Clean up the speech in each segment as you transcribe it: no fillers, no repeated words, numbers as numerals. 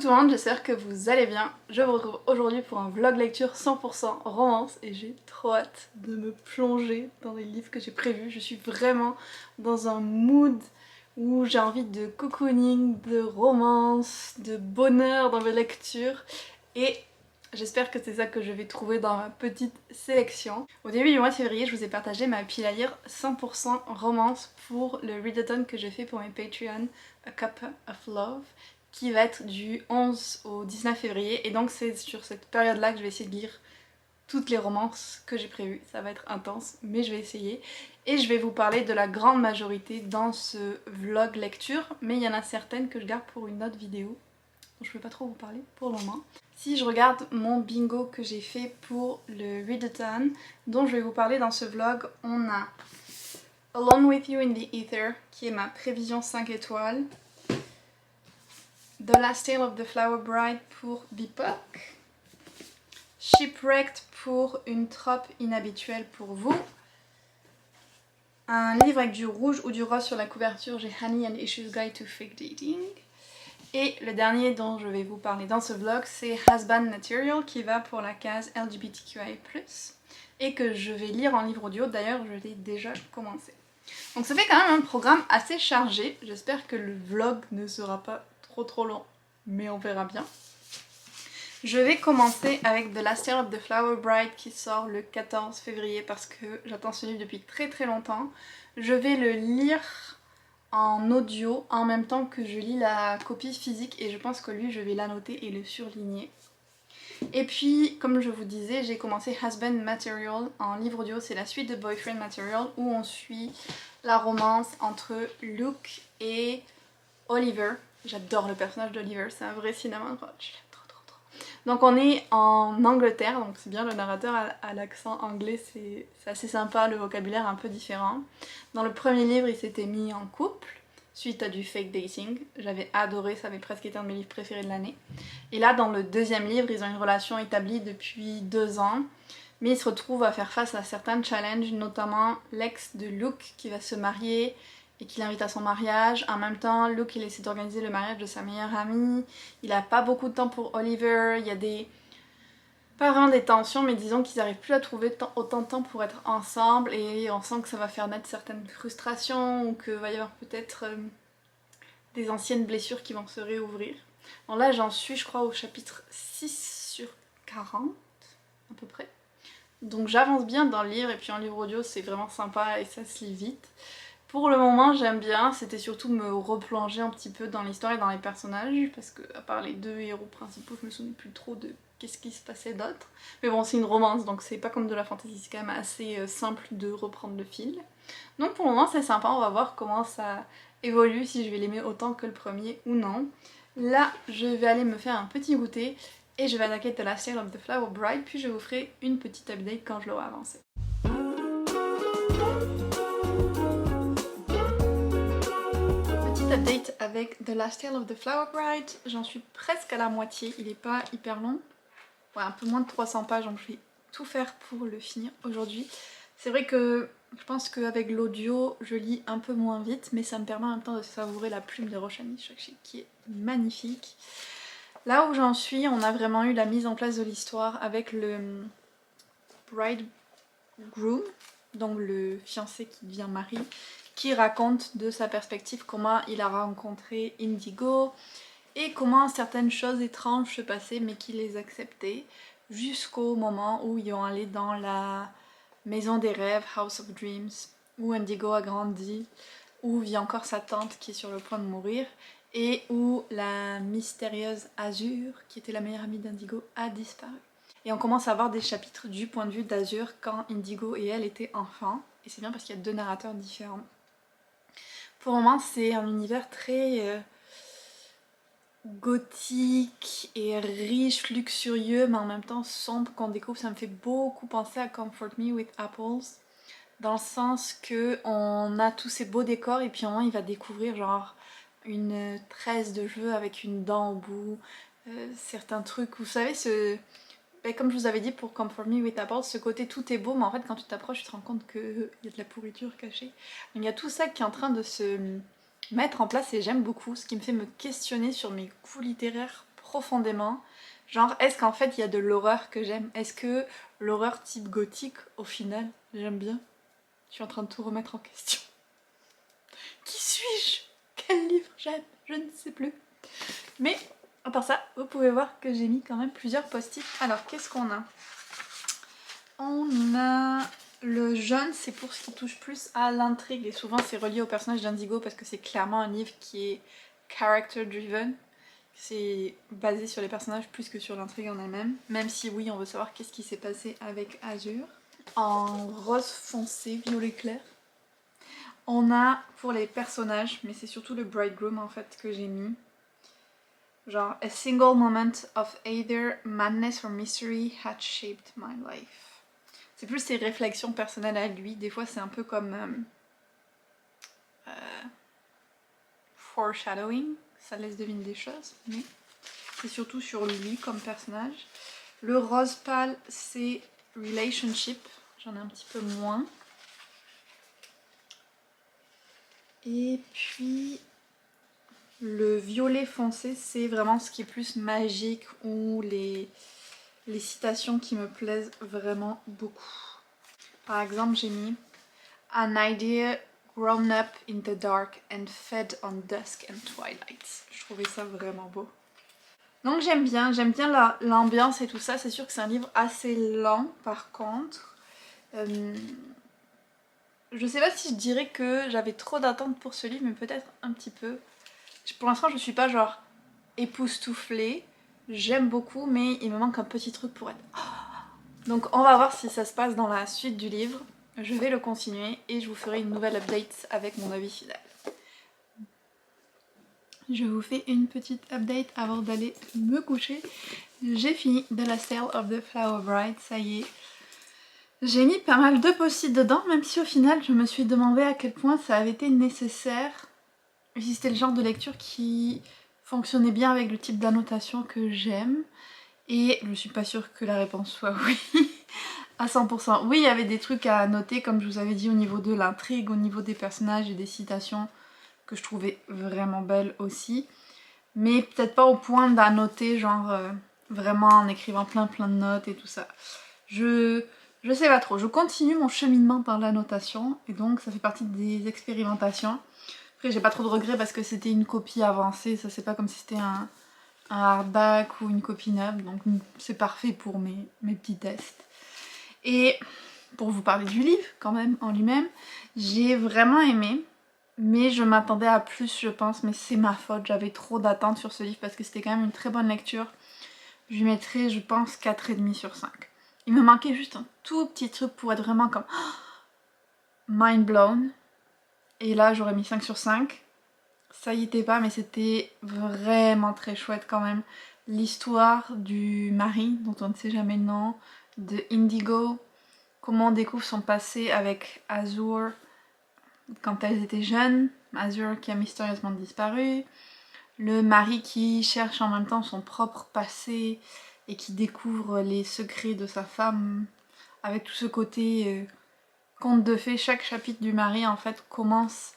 tout le monde, j'espère que vous allez bien. Je vous retrouve aujourd'hui pour un vlog lecture 100% romance et j'ai trop hâte de me plonger dans les livres que j'ai prévus. Je suis vraiment dans un mood où j'ai envie de cocooning, de romance, de bonheur dans mes lectures et j'espère que c'est ça que je vais trouver dans ma petite sélection. Au début du mois de février, je vous ai partagé ma pile à lire 100% romance pour le readathon que j'ai fait pour mes Patreon, A Cup of Love, qui va être du 11 au 19 février. Et donc c'est sur cette période-là que je vais essayer de lire toutes les romances que j'ai prévues. Ça va être intense, mais je vais essayer. Et je vais vous parler de la grande majorité dans ce vlog lecture, mais il y en a certaines que je garde pour une autre vidéo, dont je ne peux pas trop vous parler pour le moment. Si je regarde mon bingo que j'ai fait pour le readathon, dont je vais vous parler dans ce vlog, on a Alone with You in the Ether, qui est ma prévision 5 étoiles. The Last Tale of the Flower Bride pour Bipoc. Shipwrecked pour Une trope inhabituelle pour vous. Un livre avec du rouge ou du rose sur la couverture, j'ai Honey and Issues Guide to Fake Dating. Et le dernier dont je vais vous parler dans ce vlog, c'est Husband Material qui va pour la case LGBTQI+, et que je vais lire en livre audio, d'ailleurs je l'ai déjà commencé. Donc ça fait quand même un programme assez chargé, j'espère que le vlog ne sera pas trop long, mais on verra bien. Je vais commencer avec The Last Tale of the Flower Bride qui sort le 14 février parce que j'attends ce livre depuis très longtemps. Je vais le lire en audio en même temps que je lis la copie physique et je pense que lui je vais l'annoter et le surligner. Et puis comme je vous disais, j'ai commencé Husband Material en livre audio, c'est la suite de Boyfriend Material où on suit la romance entre Luke et Oliver. J'adore le personnage d'Oliver, c'est un vrai cinnamon roll, je l'aime trop. Donc on est en Angleterre, donc c'est bien, le narrateur a l'accent anglais, c'est assez sympa, le vocabulaire un peu différent. Dans le premier livre, il s'était mis en couple, suite à du fake dating. J'avais adoré, ça avait presque été un de mes livres préférés de l'année. Et là, dans le deuxième livre, ils ont une relation établie depuis 2 ans, mais ils se retrouvent à faire face à certains challenges, notamment l'ex de Luke qui va se marier et qui l'invite à son mariage. En même temps, Luke il essaie d'organiser le mariage de sa meilleure amie. Il a pas beaucoup de temps pour Oliver. Il y a pas vraiment des tensions, mais disons qu'ils n'arrivent plus à trouver autant de temps pour être ensemble. Et on sent que ça va faire naître certaines frustrations ou qu'il va y avoir peut-être des anciennes blessures qui vont se réouvrir. Bon là j'en suis je crois au chapitre 6 sur 40 à peu près. Donc j'avance bien dans le livre et puis en livre audio c'est vraiment sympa et ça se lit vite. Pour le moment j'aime bien, c'était surtout me replonger un petit peu dans l'histoire et dans les personnages parce que à part les 2 héros principaux je me souviens plus trop de qu'est-ce qui se passait d'autre. Mais bon c'est une romance donc c'est pas comme de la fantasy, c'est quand même assez simple de reprendre le fil. Donc pour le moment c'est sympa, on va voir comment ça évolue, si je vais l'aimer autant que le premier ou non. Là je vais aller me faire un petit goûter et je vais attaquer The Last Tale of the Flower Bride puis je vous ferai une petite update quand je l'aurai avancé. Update avec The Last Tale of the Flower Bride, j'en suis presque à la moitié, il est pas hyper long, ouais, un peu moins de 300 pages donc je vais tout faire pour le finir aujourd'hui. C'est vrai que je pense qu'avec l'audio je lis un peu moins vite mais ça me permet en même temps de savourer la plume de Roshani Chokshi qui est magnifique. Là où j'en suis, on a vraiment eu la mise en place de l'histoire avec le bridegroom, donc le fiancé qui devient mari, qui raconte de sa perspective comment il a rencontré Indigo et comment certaines choses étranges se passaient mais qu'il les acceptait jusqu'au moment où ils ont allé dans la maison des rêves, House of Dreams, où Indigo a grandi, où vit encore sa tante qui est sur le point de mourir et où la mystérieuse Azure, qui était la meilleure amie d'Indigo, a disparu. Et on commence à avoir des chapitres du point de vue d'Azure quand Indigo et elle étaient enfants. Et c'est bien parce qu'il y a 2 narrateurs différents. Pour le moment, c'est un univers très gothique et riche, luxurieux, mais en même temps sombre qu'on découvre. Ça me fait beaucoup penser à Comfort Me with Apples, dans le sens que on a tous ces beaux décors et puis à un moment il va découvrir genre une tresse de cheveux avec une dent au bout, certains trucs, vous savez comme je vous avais dit pour Comfort Me with Apples, ce côté tout est beau mais en fait quand tu t'approches tu te rends compte qu'il y a de la pourriture cachée. Donc il y a tout ça qui est en train de se mettre en place et j'aime beaucoup, ce qui me fait me questionner sur mes goûts littéraires profondément. Genre, est-ce qu'en fait il y a de l'horreur que j'aime? Est-ce que l'horreur type gothique, au final, j'aime bien? Je suis en train de tout remettre en question. Qui suis-je? Quel livre j'aime? Je ne sais plus. Mais, à part ça, vous pouvez voir que j'ai mis quand même plusieurs post-it. Alors, qu'est-ce qu'on a? On a le jaune, c'est pour ce qui touche plus à l'intrigue. Et souvent, c'est relié au personnage d'Indigo parce que c'est clairement un livre qui est character driven. C'est basé sur les personnages plus que sur l'intrigue en elle-même. Même si oui, on veut savoir qu'est-ce qui s'est passé avec Azur. En rose foncé, violet clair. On a pour les personnages, mais c'est surtout le bridegroom en fait que j'ai mis. Genre, a single moment of either madness or mystery had shaped my life. C'est plus ses réflexions personnelles à lui. Des fois, c'est un peu comme foreshadowing. Ça laisse deviner des choses, mais c'est surtout sur lui comme personnage. Le rose pâle, c'est relationship. J'en ai un petit peu moins. Et puis le violet foncé, c'est vraiment ce qui est plus magique ou les citations qui me plaisent vraiment beaucoup. Par exemple, j'ai mis an idea grown up in the dark and fed on dusk and twilight. Je trouvais ça vraiment beau. Donc j'aime bien l'ambiance et tout ça. C'est sûr que c'est un livre assez lent par contre. Je sais pas si je dirais que j'avais trop d'attentes pour ce livre, mais peut-être un petit peu. Pour l'instant, je suis pas genre époustouflée. J'aime beaucoup, mais il me manque un petit truc pour être... Donc on va voir si ça se passe dans la suite du livre. Je vais le continuer et je vous ferai une nouvelle update avec mon avis final. Je vous fais une petite update avant d'aller me coucher. J'ai fini The Last Tale of the Flower Bride, ça y est. J'ai mis pas mal de post-it dedans, même si au final je me suis demandé à quel point ça avait été nécessaire. Et si c'était le genre de lecture qui fonctionnait bien avec le type d'annotation que j'aime. Et je suis pas sûre que la réponse soit oui à 100%. Oui, il y avait des trucs à noter, comme je vous avais dit, au niveau de l'intrigue, au niveau des personnages et des citations que je trouvais vraiment belles aussi. Mais peut-être pas au point d'annoter, genre vraiment en écrivant plein de notes et tout ça. Je sais pas trop. Je continue mon cheminement par l'annotation et donc ça fait partie des expérimentations. Après, j'ai pas trop de regrets parce que c'était une copie avancée, ça c'est pas comme si c'était un hardback ou une copie neuve, donc c'est parfait pour mes petits tests. Et pour vous parler du livre quand même en lui-même, j'ai vraiment aimé, mais je m'attendais à plus je pense, mais c'est ma faute, j'avais trop d'attentes sur ce livre parce que c'était quand même une très bonne lecture. Je lui mettrais je pense 4,5 sur 5. Il me manquait juste un tout petit truc pour être vraiment comme mind blown. Et là j'aurais mis 5 sur 5. Ça y était pas, mais c'était vraiment très chouette quand même. L'histoire du mari, dont on ne sait jamais le nom, de Indigo, comment on découvre son passé avec Azur quand elles étaient jeunes, Azur qui a mystérieusement disparu, le mari qui cherche en même temps son propre passé et qui découvre les secrets de sa femme, avec tout ce côté conte de fées. Chaque chapitre du mari en fait commence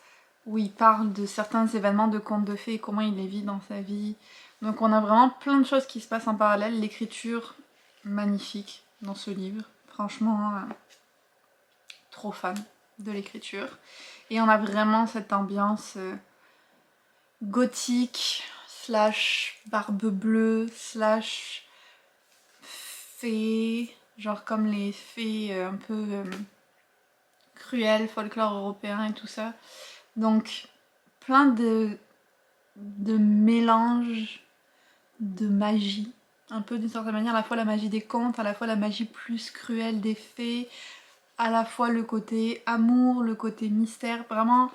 où il parle de certains événements de contes de fées et comment il les vit dans sa vie. Donc on a vraiment plein de choses qui se passent en parallèle. L'écriture magnifique dans ce livre. Franchement, trop fan de l'écriture. Et on a vraiment cette ambiance gothique, slash barbe bleue, slash fée, genre comme les fées un peu cruelles, folklore européen et tout ça. Donc plein de mélanges de magie, un peu d'une certaine manière, à la fois la magie des contes, à la fois la magie plus cruelle des fées, à la fois le côté amour, le côté mystère, vraiment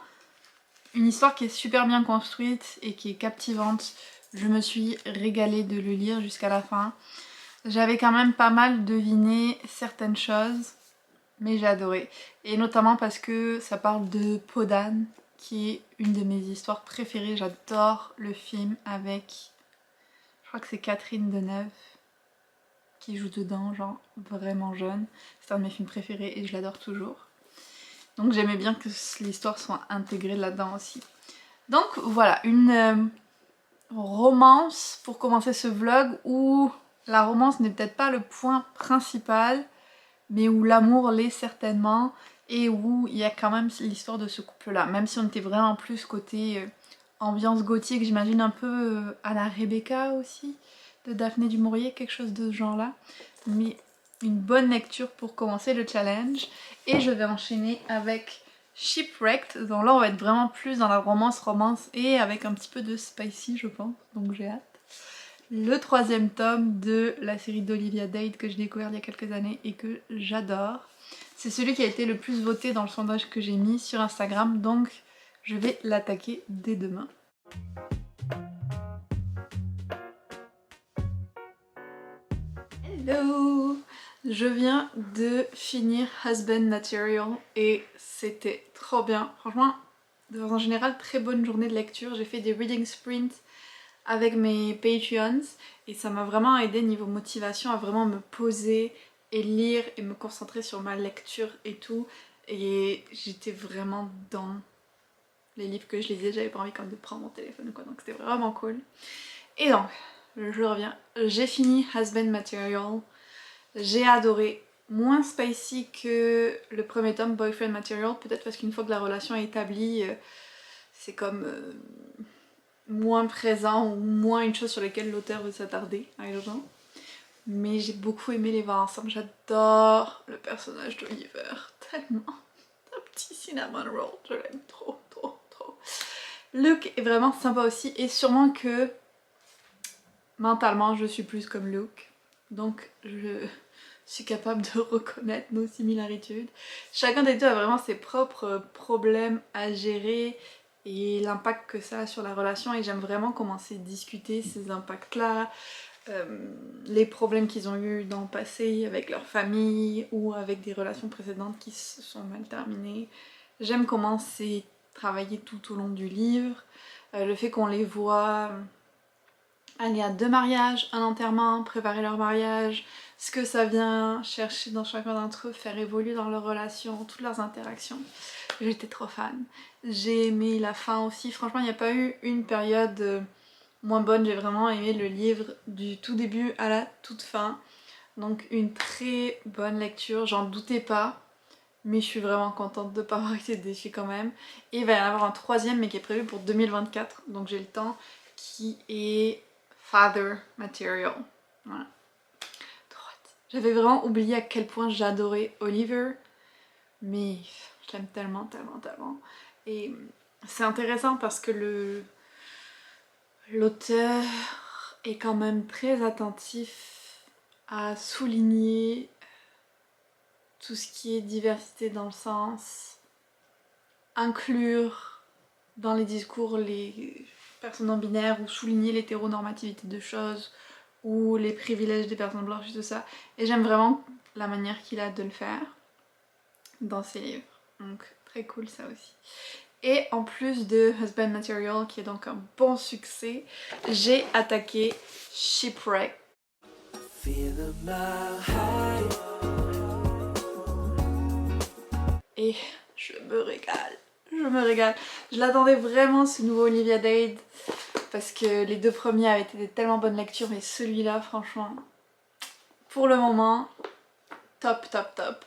une histoire qui est super bien construite et qui est captivante. Je me suis régalée de le lire jusqu'à la fin. J'avais quand même pas mal deviné certaines choses, mais j'ai adoré. Et notamment parce que ça parle de Podane, qui est une de mes histoires préférées. J'adore le film avec, je crois que c'est Catherine Deneuve qui joue dedans, genre vraiment jeune. C'est un de mes films préférés et je l'adore toujours. Donc j'aimais bien que l'histoire soit intégrée là-dedans aussi. Donc voilà, une romance pour commencer ce vlog où la romance n'est peut-être pas le point principal, mais où l'amour l'est certainement et où il y a quand même l'histoire de ce couple-là. Même si on était vraiment plus côté ambiance gothique, j'imagine un peu à la Rebecca aussi, de Daphné du Maurier, quelque chose de ce genre-là. Mais une bonne lecture pour commencer le challenge. Et je vais enchaîner avec Shipwrecked, donc là on va être vraiment plus dans la romance et avec un petit peu de spicy je pense, donc j'ai hâte. Le troisième tome de la série d'Olivia Dade que j'ai découvert il y a quelques années et que j'adore. C'est celui qui a été le plus voté dans le sondage que j'ai mis sur Instagram, donc je vais l'attaquer dès demain. Hello! Je viens de finir Husband Material et c'était trop bien. Franchement, de façon générale, très bonne journée de lecture. J'ai fait des reading sprints avec mes Patreons et ça m'a vraiment aidé niveau motivation à vraiment me poser et lire et me concentrer sur ma lecture et tout. Et j'étais vraiment dans les livres que je lisais, j'avais pas envie comme de prendre mon téléphone ou quoi, donc c'était vraiment cool. Et donc, je reviens, j'ai fini Husband Material. J'ai adoré, moins spicy que le premier tome Boyfriend Material, peut-être parce qu'une fois que la relation est établie, c'est comme moins présent ou moins une chose sur laquelle l'auteur veut s'attarder, I don't know. Mais j'ai beaucoup aimé les voir ensemble, j'adore le personnage d'Oliver, tellement. Un petit cinnamon roll, je l'aime trop, trop, trop. Luke est vraiment sympa aussi et sûrement que mentalement je suis plus comme Luke, donc je suis capable de reconnaître nos similarités. Chacun des deux a vraiment ses propres problèmes à gérer et l'impact que ça a sur la relation, et j'aime vraiment commencer à discuter ces impacts-là, les problèmes qu'ils ont eu dans le passé avec leur famille ou avec des relations précédentes qui se sont mal terminées. J'aime comment c'est travaillé tout au long du livre, le fait qu'on les voit aller à 2 mariages, un enterrement, préparer leur mariage, ce que ça vient chercher dans chacun d'entre eux, faire évoluer dans leur relation, toutes leurs interactions. J'étais trop fan. J'ai aimé la fin aussi, franchement il n'y a pas eu une période moins bonne, j'ai vraiment aimé le livre du tout début à la toute fin. Donc une très bonne lecture, j'en doutais pas, mais je suis vraiment contente de ne pas avoir été déçue quand même. Et il va y en avoir un troisième mais qui est prévu pour 2024, donc j'ai le temps, qui est Father Material. Voilà. Trop hâte. J'avais vraiment oublié à quel point j'adorais Oliver, mais je l'aime tellement, tellement, tellement. Et c'est intéressant parce que l'auteur est quand même très attentif à souligner tout ce qui est diversité dans le sens, inclure dans les discours les personnes non binaires ou souligner l'hétéronormativité de choses ou les privilèges des personnes blanches et tout ça. Et j'aime vraiment la manière qu'il a de le faire dans ses livres. Donc très cool ça aussi. Et en plus de Husband Material, qui est donc un bon succès, j'ai attaqué Shipwreck. Et je me régale. Je me régale. Je l'attendais vraiment ce nouveau Olivia Dade parce que les deux premiers avaient été des tellement bonnes lectures, mais celui-là franchement, pour le moment, top, top, top.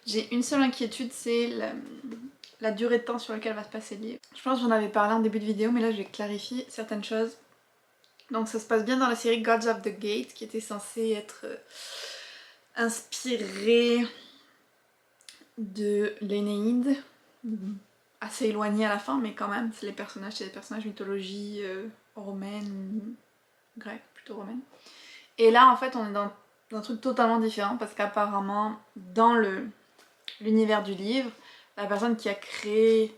J'ai une seule inquiétude, c'est la durée de temps sur laquelle va se passer le livre. Je pense que j'en avais parlé en début de vidéo, mais là je vais clarifier certaines choses. Donc ça se passe bien dans la série Gods of the Gate, qui était censée être inspirée de l'Énéide, assez éloigné à la fin, mais quand même, c'est des personnages mythologie romaine, grecque, plutôt romaine. Et là, en fait, on est dans un truc totalement différent, parce qu'apparemment, dans l'univers du livre, la personne qui a créé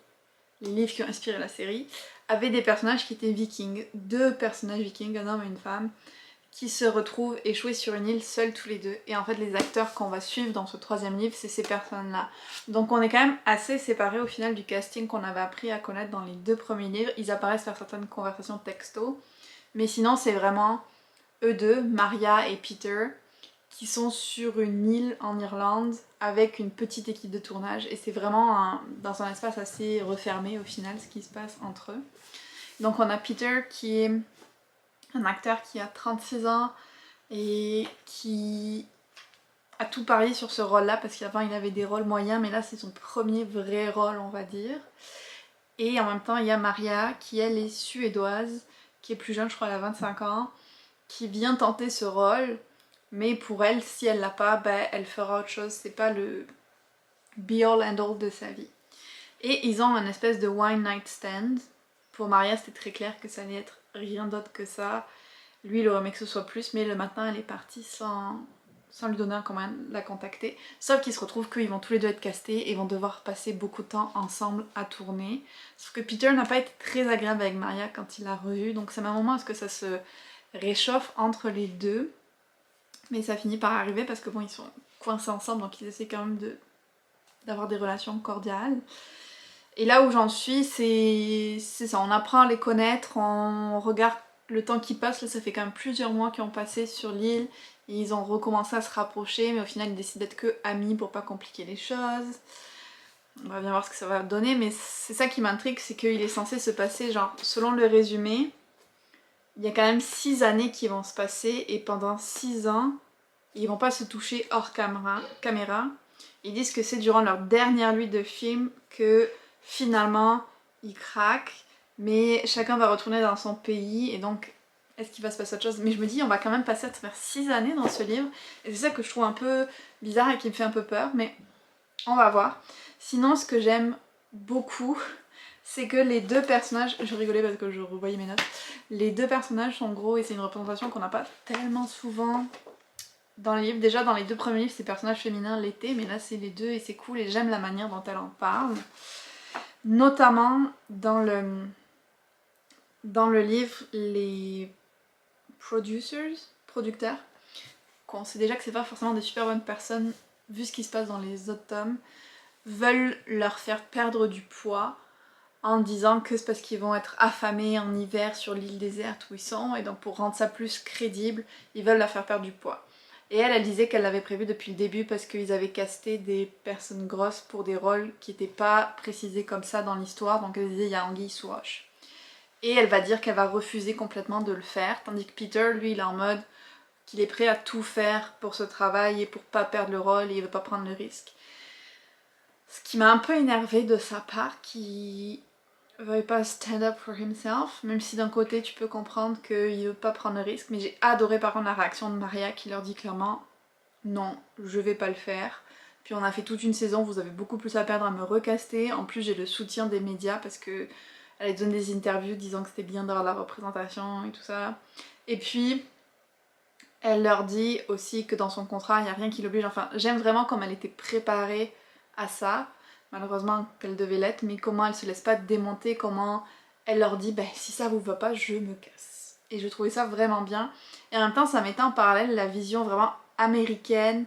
les livres qui ont inspiré la série avait des personnages qui étaient vikings, 2 personnages vikings, un homme et une femme, qui se retrouvent échoués sur une île seuls tous les deux. Et en fait les acteurs qu'on va suivre dans ce 3e livre, c'est ces personnes-là. Donc on est quand même assez séparés au final du casting qu'on avait appris à connaître dans les 2 premiers livres. Ils apparaissent faire certaines conversations texto, mais sinon c'est vraiment eux deux, Maria et Peter, qui sont sur une île en Irlande avec une petite équipe de tournage. Et c'est vraiment dans un espace assez refermé au final ce qui se passe entre eux. Donc on a Peter qui est un acteur qui a 36 ans et qui a tout parié sur ce rôle-là parce qu'avant il avait des rôles moyens, mais là c'est son premier vrai rôle, on va dire. Et en même temps, il y a Maria qui elle est suédoise, qui est plus jeune, je crois elle a 25 ans, qui vient tenter ce rôle, mais pour elle, si elle l'a pas, ben, elle fera autre chose, c'est pas le be all and all de sa vie. Et ils ont un espèce de one night stand. Pour Maria, c'était très clair que ça allait être rien d'autre que ça. Lui, il aurait aimé que ce soit plus, mais le matin, elle est partie sans lui donner un comment la contacter. Sauf qu'ils se retrouvent qu'ils vont tous les deux être castés et vont devoir passer beaucoup de temps ensemble à tourner. Sauf que Peter n'a pas été très agréable avec Maria quand il l'a revue, donc c'est un moment où est-ce que ça se réchauffe entre les deux. Mais ça finit par arriver parce que bon, ils sont coincés ensemble, donc ils essaient quand même d'avoir des relations cordiales. Et là où j'en suis, c'est ça, on apprend à les connaître, on regarde le temps qui passe, là ça fait quand même plusieurs mois qu'ils ont passé sur l'île, et ils ont recommencé à se rapprocher, mais au final ils décident d'être que amis pour pas compliquer les choses. On va bien voir ce que ça va donner, mais c'est ça qui m'intrigue, c'est qu'il est censé se passer, genre, selon le résumé, il y a quand même 6 années qui vont se passer, et pendant 6 ans, ils vont pas se toucher hors caméra. Ils disent que c'est durant leur dernière nuit de film que finalement ils craquent, mais chacun va retourner dans son pays et donc est-ce qu'il va se passer autre chose? Mais je me dis on va quand même passer à travers 6 années dans ce livre et c'est ça que je trouve un peu bizarre et qui me fait un peu peur, mais on va voir. Sinon ce que j'aime beaucoup c'est que les deux personnages, je rigolais parce que je revoyais mes notes, les deux personnages sont gros et c'est une représentation qu'on n'a pas tellement souvent dans les livres. Déjà dans les 2 premiers livres c'est personnages féminins l'été, mais là c'est les deux et c'est cool et j'aime la manière dont elle en parle. Notamment dans le livre, les producteurs, qu'on sait déjà que c'est pas forcément des super bonnes personnes vu ce qui se passe dans les autres tomes, veulent leur faire perdre du poids en disant que c'est parce qu'ils vont être affamés en hiver sur l'île déserte où ils sont et donc pour rendre ça plus crédible, ils veulent leur faire perdre du poids. Et elle disait qu'elle l'avait prévu depuis le début parce qu'ils avaient casté des personnes grosses pour des rôles qui n'étaient pas précisés comme ça dans l'histoire, donc elle disait il y a anguille sous roche. Et elle va dire qu'elle va refuser complètement de le faire, tandis que Peter, lui, il est en mode qu'il est prêt à tout faire pour ce travail et pour pas perdre le rôle et il veut pas prendre le risque. Ce qui m'a un peu énervée de sa part, qui veuille pas stand up for himself, même si d'un côté tu peux comprendre qu'il veut pas prendre le risque, mais j'ai adoré par contre la réaction de Maria qui leur dit clairement non, je vais pas le faire. Puis on a fait toute une saison, vous avez beaucoup plus à perdre à me recaster, en plus j'ai le soutien des médias parce que elle donne des interviews disant que c'était bien d'avoir la représentation et tout ça. Et puis elle leur dit aussi que dans son contrat il n'y a rien qui l'oblige, enfin j'aime vraiment comme elle était préparée à ça. Malheureusement qu'elle devait l'être, mais comment elle se laisse pas démonter, comment elle leur dit si ça vous va pas, je me casse. Et je trouvais ça vraiment bien. Et en même temps, ça mettait en parallèle la vision vraiment américaine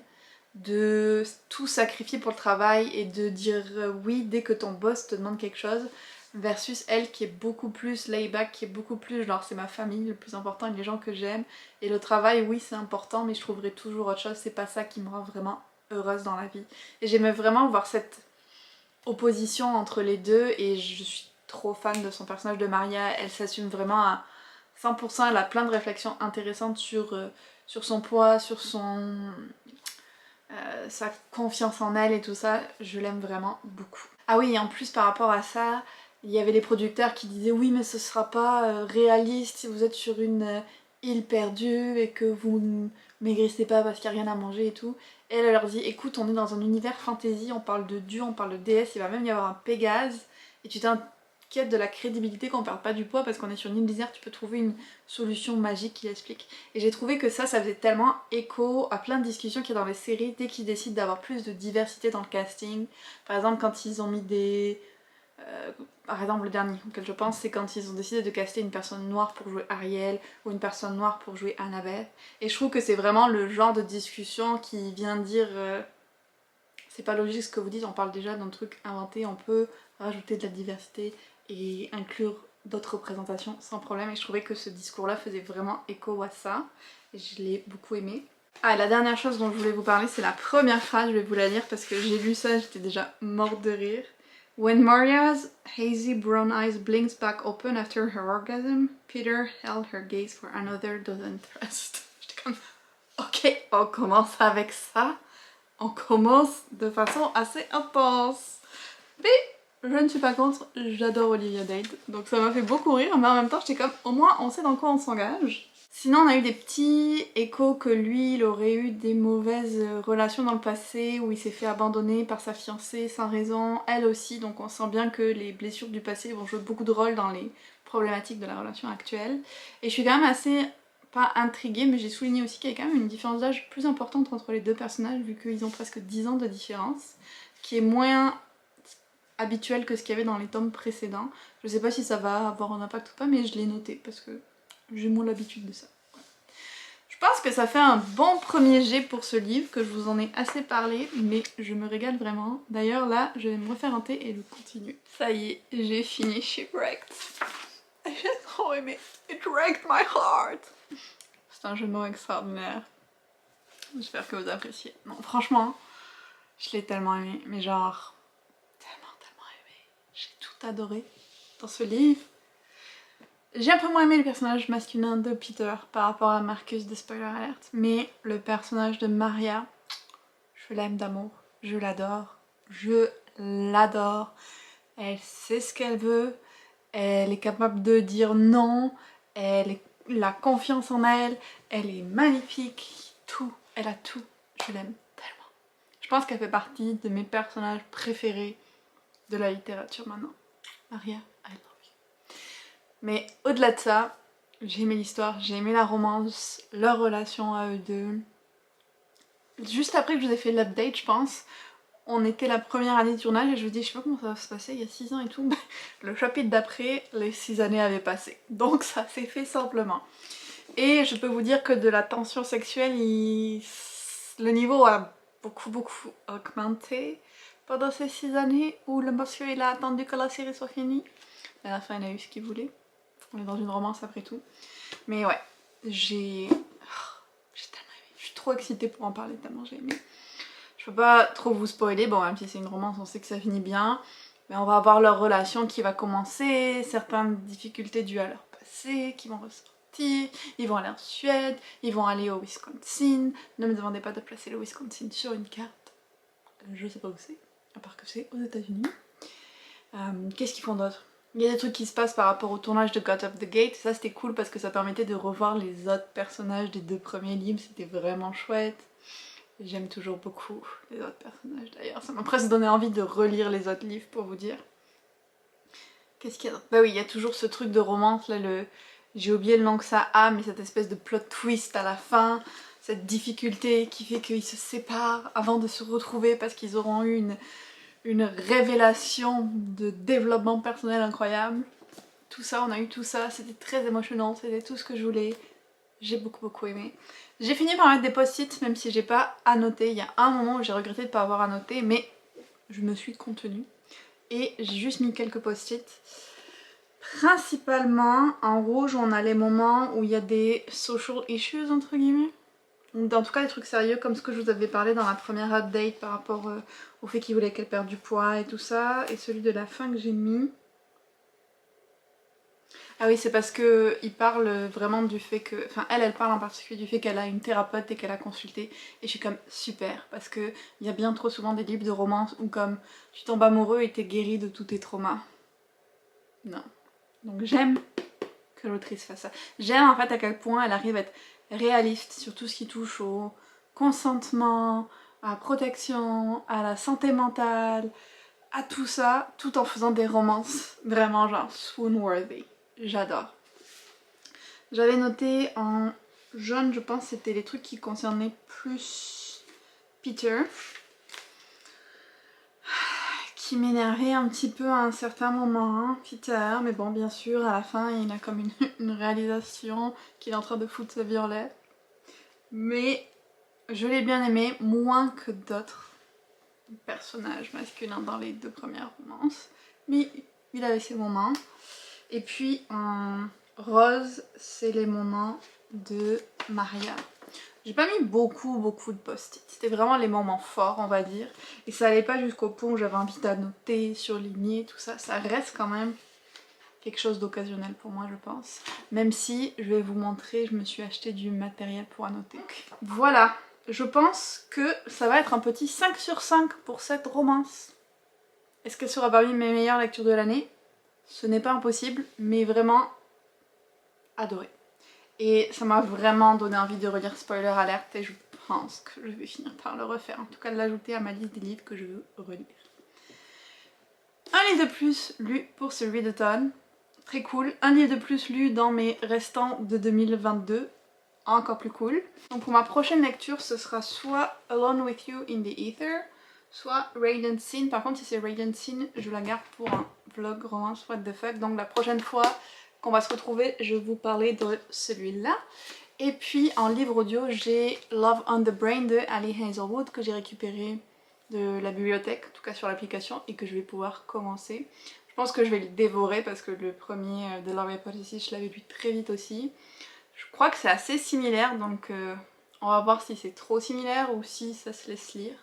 de tout sacrifier pour le travail et de dire oui dès que ton boss te demande quelque chose, versus elle qui est beaucoup plus laid-back, qui est beaucoup plus genre c'est ma famille le plus important et les gens que j'aime. Et le travail, oui, c'est important, mais je trouverai toujours autre chose, c'est pas ça qui me rend vraiment heureuse dans la vie. Et j'aimais vraiment voir cette opposition entre les deux et je suis trop fan de son personnage de Maria, elle s'assume vraiment à 100%, elle a plein de réflexions intéressantes sur son poids, sur sa confiance en elle et tout ça, je l'aime vraiment beaucoup. Ah oui, et en plus par rapport à ça, il y avait les producteurs qui disaient oui mais ce sera pas réaliste si vous êtes sur une île perdue et que vous ne maigrissez pas parce qu'il n'y a rien à manger et tout. Et elle leur dit écoute on est dans un univers fantasy, on parle de dieu, on parle de déesse, il va même y avoir un Pégase et tu t'inquiètes de la crédibilité qu'on perde pas du poids parce qu'on est sur une île déserte, tu peux trouver une solution magique qui l'explique. Et j'ai trouvé que ça faisait tellement écho à plein de discussions qu'il y a dans les séries dès qu'ils décident d'avoir plus de diversité dans le casting. Par exemple quand ils ont mis des... par exemple le dernier auquel je pense c'est quand ils ont décidé de caster une personne noire pour jouer Ariel ou une personne noire pour jouer Annabelle. Et je trouve que c'est vraiment le genre de discussion qui vient dire c'est pas logique ce que vous dites, on parle déjà d'un truc inventé, on peut rajouter de la diversité et inclure d'autres représentations sans problème. Et je trouvais que ce discours là faisait vraiment écho à ça et je l'ai beaucoup aimé. Ah, et la dernière chose dont je voulais vous parler, c'est la première phrase, je vais vous la lire parce que j'ai lu ça, j'étais déjà morte de rire. When Maria's hazy brown eyes blinked back open after her orgasm, Peter held her gaze for another dozen thrusts. J'étais comme, ok, on commence avec ça. On commence de façon assez intense. Mais je ne suis pas contre, j'adore Olivia Dade. Donc ça m'a fait beaucoup rire, mais en même temps j'étais comme, au moins on sait dans quoi on s'engage. Sinon on a eu des petits échos que lui il aurait eu des mauvaises relations dans le passé où il s'est fait abandonner par sa fiancée sans raison, elle aussi, donc on sent bien que les blessures du passé vont jouer beaucoup de rôle dans les problématiques de la relation actuelle. Et je suis quand même assez, pas intriguée, mais j'ai souligné aussi qu'il y a quand même une différence d'âge plus importante entre les deux personnages vu qu'ils ont presque 10 ans de différence, qui est moins habituel que ce qu'il y avait dans les tomes précédents. Je sais pas si ça va avoir un impact ou pas, mais je l'ai noté parce que j'ai moins l'habitude de ça. Je pense que ça fait un bon premier jet pour ce livre, que je vous en ai assez parlé, mais je me régale vraiment. D'ailleurs là, je vais me refaire un thé et le continuer. Ça y est, j'ai fini Shipwrecked. J'ai trop aimé. It wrecked my heart. C'est un jeu de mots extraordinaire. J'espère que vous appréciez. Non, franchement, je l'ai tellement aimé, mais genre tellement aimé. J'ai tout adoré dans ce livre. J'ai un peu moins aimé le personnage masculin de Peter par rapport à Marcus de Spoiler Alert, mais le personnage de Maria, je l'aime d'amour, je l'adore, Elle sait ce qu'elle veut, elle est capable de dire non, elle a confiance en elle, elle est magnifique, tout, elle a tout, je l'aime tellement. Je pense qu'elle fait partie de mes personnages préférés de la littérature maintenant. Maria, I love you. Mais au-delà de ça, j'ai aimé l'histoire, j'ai aimé la romance, leur relation à eux deux. Juste après que je vous ai fait l'update, je pense, on était la première année de tournage et je me dis, je sais pas comment ça va se passer, il y a 6 ans et tout. Le chapitre d'après, les 6 années avaient passé. Donc ça s'est fait simplement. Et je peux vous dire que de la tension sexuelle, le niveau a beaucoup augmenté pendant ces 6 années où le monsieur il a attendu que la série soit finie. À la fin il a eu ce qu'il voulait. On est dans une romance après tout. Mais ouais, j'ai tellement aimé. Je suis trop excitée pour en parler tellement j'ai aimé. Je peux pas trop vous spoiler, bon même si c'est une romance on sait que ça finit bien. Mais on va voir leur relation qui va commencer, certaines difficultés dues à leur passé qui vont ressortir. Ils vont aller en Suède, ils vont aller au Wisconsin. Ne me demandez pas de placer le Wisconsin sur une carte. Je sais pas où c'est, à part que c'est aux États-Unis. Qu'est-ce qu'ils font d'autre? Il y a des trucs qui se passent par rapport au tournage de Got Up the Gate, ça c'était cool parce que ça permettait de revoir les autres personnages des 2 premiers livres, c'était vraiment chouette. J'aime toujours beaucoup les autres personnages d'ailleurs, ça m'a presque donné envie de relire les autres livres pour vous dire. Qu'est-ce qu'il y a d'autre? Bah oui, il y a toujours ce truc de romance là, j'ai oublié le nom que ça a, mais cette espèce de plot twist à la fin, cette difficulté qui fait qu'ils se séparent avant de se retrouver parce qu'ils auront eu une révélation de développement personnel incroyable. Tout ça, on a eu tout ça, c'était très émotionnant, c'était tout ce que je voulais. J'ai beaucoup aimé. J'ai fini par mettre des post-it, même si j'ai pas annoté. Il y a un moment où j'ai regretté de ne pas avoir annoté, mais je me suis contenue. Et j'ai juste mis quelques post-it. Principalement, en rouge, on a les moments où il y a des social issues, entre guillemets. En tout cas, des trucs sérieux, comme ce que je vous avais parlé dans la première update par rapport au fait qu'il voulait qu'elle perde du poids et tout ça. Et celui de la fin que j'ai mis. Ah oui, c'est parce que il parle vraiment du fait que... Enfin, elle parle en particulier du fait qu'elle a une thérapeute et qu'elle a consulté. Et je suis comme super, parce que il y a bien trop souvent des livres de romance où comme tu tombes amoureux et t'es guéri de tous tes traumas. Non. Donc j'aime que l'autrice fasse ça. J'aime en fait à quel point elle arrive à être réaliste sur tout ce qui touche au consentement, à la protection, à la santé mentale, à tout ça, tout en faisant des romances vraiment genre swoon-worthy. J'adore. J'avais noté en jaune, je pense, c'était les trucs qui concernaient plus Peter. Qui m'énervait un petit peu à un certain moment, hein, Peter. Mais bon, bien sûr, à la fin, il a comme une réalisation qu'il est en train de foutre sa vie en l'air. Mais je l'ai bien aimé, moins que d'autres personnages masculins dans les 2 premières romances. Mais il avait ses moments. Et puis en rose, c'est les moments de Maria. J'ai pas mis beaucoup de post-it, c'était vraiment les moments forts on va dire. Et ça allait pas jusqu'au point où j'avais envie d'annoter, surligner, tout ça. Ça reste quand même quelque chose d'occasionnel pour moi je pense. Même si, je vais vous montrer, je me suis acheté du matériel pour annoter. Voilà, je pense que ça va être un petit 5 sur 5 pour cette romance. Est-ce qu'elle sera parmi mes meilleures lectures de l'année? Ce n'est pas impossible, mais vraiment adoré. Et ça m'a vraiment donné envie de relire Spoiler Alert et je pense que je vais finir par le refaire. En tout cas de l'ajouter à ma liste des livres que je veux relire. Un livre de plus lu pour ce readathon. Très cool. Un livre de plus lu dans mes restants de 2022. Encore plus cool. Donc pour ma prochaine lecture, ce sera soit Alone with You in the Ether, soit Radiant Scene. Par contre, si c'est Radiant Scene, je la garde pour un vlog romance what the fuck. Donc la prochaine fois qu'on va se retrouver, je vais vous parler de celui-là. Et puis en livre audio, j'ai Love on the Brain de Ali Hazelwood que j'ai récupéré de la bibliothèque, en tout cas sur l'application, et que je vais pouvoir commencer. Je pense que je vais le dévorer parce que le premier de Love Hypothesis, je l'avais lu très vite aussi. Je crois que c'est assez similaire, donc on va voir si c'est trop similaire ou si ça se laisse lire.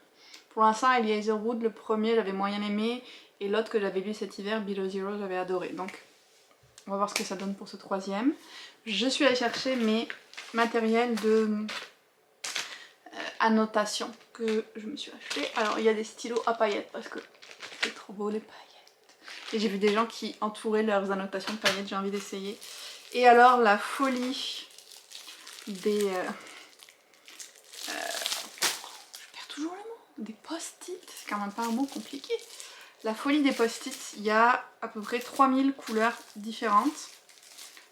Pour l'instant, Ali Hazelwood, le premier, j'avais moyen aimé, et l'autre que j'avais lu cet hiver, Below Zero, j'avais adoré. Donc on va voir ce que ça donne pour ce troisième. Je suis allée chercher mes matériels de annotation que je me suis acheté. Alors il y a des stylos à paillettes parce que c'est trop beau les paillettes. Et j'ai vu des gens qui entouraient leurs annotations de paillettes, j'ai envie d'essayer. Et alors la folie des... je perds toujours le mot. Des post-it, c'est quand même pas un mot compliqué. La folie des post-it, il y a à peu près 3000 couleurs différentes.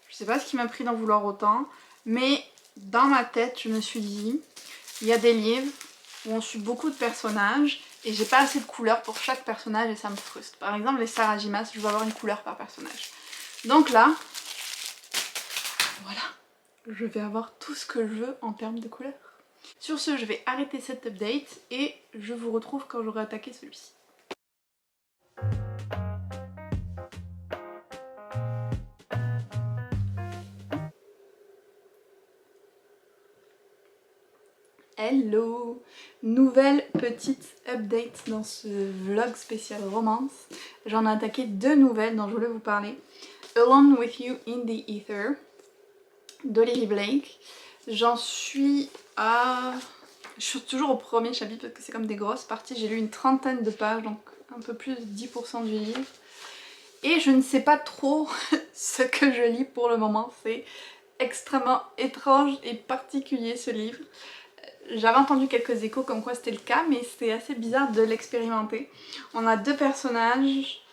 Je sais pas ce qui m'a pris d'en vouloir autant, mais dans ma tête, je me suis dit, il y a des livres où on suit beaucoup de personnages et j'ai pas assez de couleurs pour chaque personnage et ça me frustre. Par exemple, les Sarajimas, je veux avoir une couleur par personnage. Donc là, voilà, je vais avoir tout ce que je veux en termes de couleurs. Sur ce, je vais arrêter cette update et je vous retrouve quand j'aurai attaqué celui-ci. Hello! Nouvelle petite update dans ce vlog spécial romance. J'en ai attaqué deux nouvelles dont je voulais vous parler. Alone with You in the Ether d'Olivia Blake. J'en suis à... Je suis toujours au premier chapitre parce que c'est comme des grosses parties. J'ai lu une trentaine de pages, donc un peu plus de 10% du livre. Et je ne sais pas trop ce que je lis pour le moment. C'est extrêmement étrange et particulier ce livre. J'avais entendu quelques échos comme quoi c'était le cas, mais c'est assez bizarre de l'expérimenter. On a deux personnages.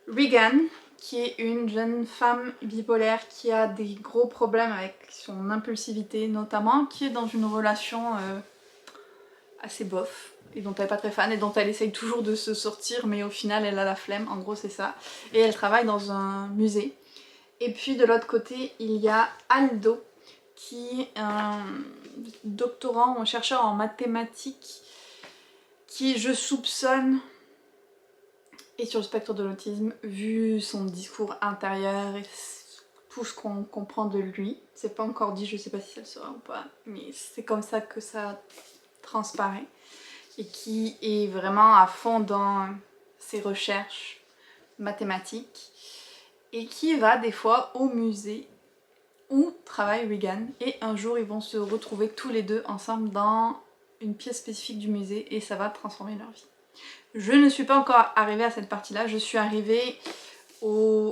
Regan, qui est une jeune femme bipolaire qui a des gros problèmes avec son impulsivité notamment, qui est dans une relation assez bof, et dont elle n'est pas très fan, et dont elle essaye toujours de se sortir, mais au final elle a la flemme, en gros c'est ça. Et elle travaille dans un musée. Et puis de l'autre côté, il y a Aldo, qui est un doctorant, un chercheur en mathématiques, qui je soupçonne est sur le spectre de l'autisme, vu son discours intérieur et tout ce qu'on comprend de lui. C'est pas encore dit, je sais pas si ça le sera ou pas, mais c'est comme ça que ça transparaît. Et qui est vraiment à fond dans ses recherches mathématiques et qui va des fois au musée où travaille Regan, et un jour ils vont se retrouver tous les deux ensemble dans une pièce spécifique du musée et ça va transformer leur vie. Je ne suis pas encore arrivée à cette partie-là, je suis arrivée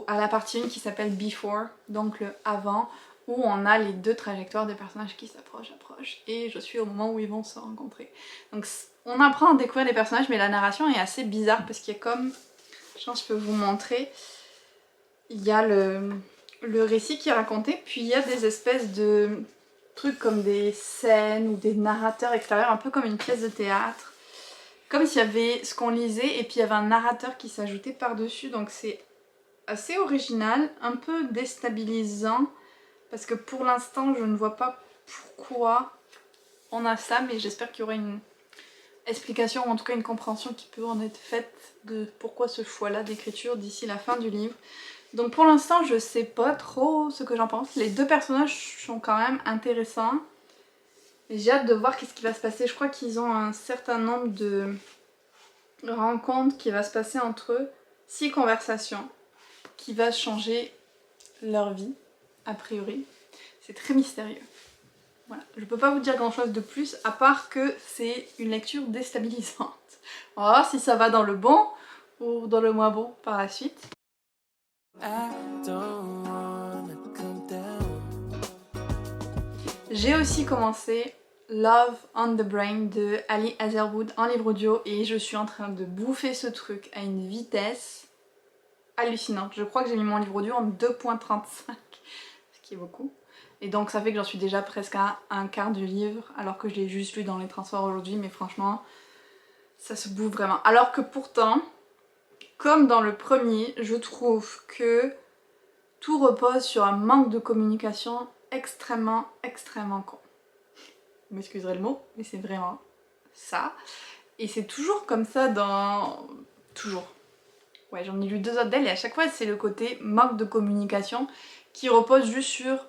à la partie 1 qui s'appelle Before, donc le avant, où on a les deux trajectoires des personnages qui s'approchent, et je suis au moment où ils vont se rencontrer. Donc on apprend à découvrir les personnages, mais la narration est assez bizarre parce qu'il y a comme... Je pense que je peux vous montrer. Il y a le récit qui est raconté, puis il y a des espèces de trucs comme des scènes ou des narrateurs extérieurs, un peu comme une pièce de théâtre. Comme s'il y avait ce qu'on lisait et puis il y avait un narrateur qui s'ajoutait par-dessus, donc c'est assez original, un peu déstabilisant, parce que pour l'instant je ne vois pas pourquoi on a ça, mais j'espère qu'il y aura une explication, ou en tout cas une compréhension qui peut en être faite de pourquoi ce choix-là d'écriture d'ici la fin du livre. Donc pour l'instant je sais pas trop ce que j'en pense. Les deux personnages sont quand même intéressants. J'ai hâte de voir qu'est-ce qui va se passer. Je crois qu'ils ont un certain nombre de rencontres qui va se passer entre eux. 6 conversations qui va changer leur vie, a priori. C'est très mystérieux. Voilà. Je peux pas vous dire grand chose de plus, à part que c'est une lecture déstabilisante. On va voir si ça va dans le bon ou dans le moins bon par la suite. J'ai aussi commencé Love on the Brain de Ali Hazelwood en livre audio et je suis en train de bouffer ce truc à une vitesse hallucinante. Je crois que j'ai mis mon livre audio en 2.35, ce qui est beaucoup. Et donc ça fait que j'en suis déjà presque à un quart du livre alors que je l'ai juste lu dans les transports aujourd'hui, mais franchement ça se bouffe vraiment. Alors que pourtant, comme dans le premier, je trouve que tout repose sur un manque de communication extrêmement con. Vous m'excuserez le mot, mais c'est vraiment ça. Et c'est toujours comme ça dans... Toujours. Ouais, j'en ai lu 2 autres d'elle et à chaque fois c'est le côté manque de communication qui repose juste sur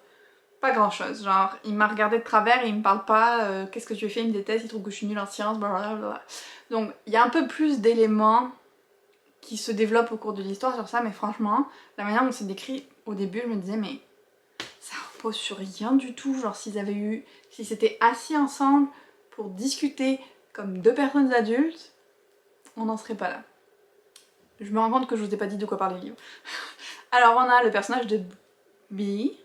pas grand chose. Genre, il m'a regardé de travers et il me parle pas, qu'est-ce que tu as fait, il me déteste, il trouve que je suis nulle en sciences, blablabla. Donc il y a un peu plus d'éléments qui se développent au cours de l'histoire sur ça, mais franchement, la manière dont c'est décrit au début, je me disais, mais ça repose sur rien du tout. Genre, s'ils s'étaient assis ensemble pour discuter comme 2 personnes adultes, on n'en serait pas là. Je me rends compte que je vous ai pas dit de quoi parler le livre. Alors, on a le personnage de Bee,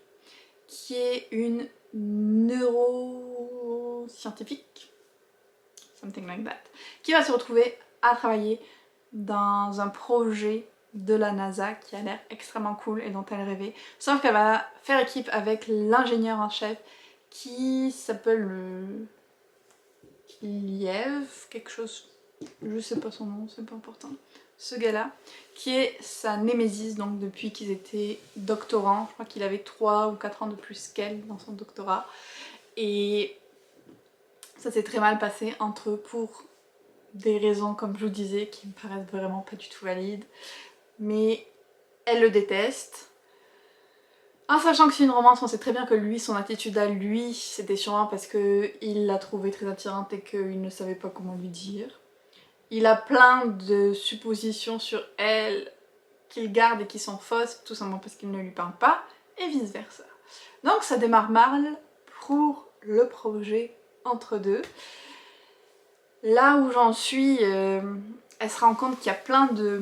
qui est une neuroscientifique, something like that, qui va se retrouver à travailler dans un projet de la NASA qui a l'air extrêmement cool et dont elle rêvait. Sauf qu'elle va faire équipe avec l'ingénieur en chef qui s'appelle Liev, quelque chose, je sais pas son nom, c'est pas important. Ce gars-là, qui est sa némésis donc depuis qu'ils étaient doctorants. Je crois qu'il avait 3 ou 4 ans de plus qu'elle dans son doctorat. Et ça s'est très mal passé entre eux pour des raisons, comme je vous disais, qui me paraissent vraiment pas du tout valides. Mais elle le déteste. En sachant que c'est une romance, on sait très bien que lui, son attitude à lui, c'était sûrement parce qu'il l'a trouvée très attirante et qu'il ne savait pas comment lui dire. Il a plein de suppositions sur elle qu'il garde et qui sont fausses, tout simplement parce qu'il ne lui parle pas, et vice versa. Donc ça démarre mal pour le projet entre deux. Là où j'en suis, elle se rend compte qu'il y a plein de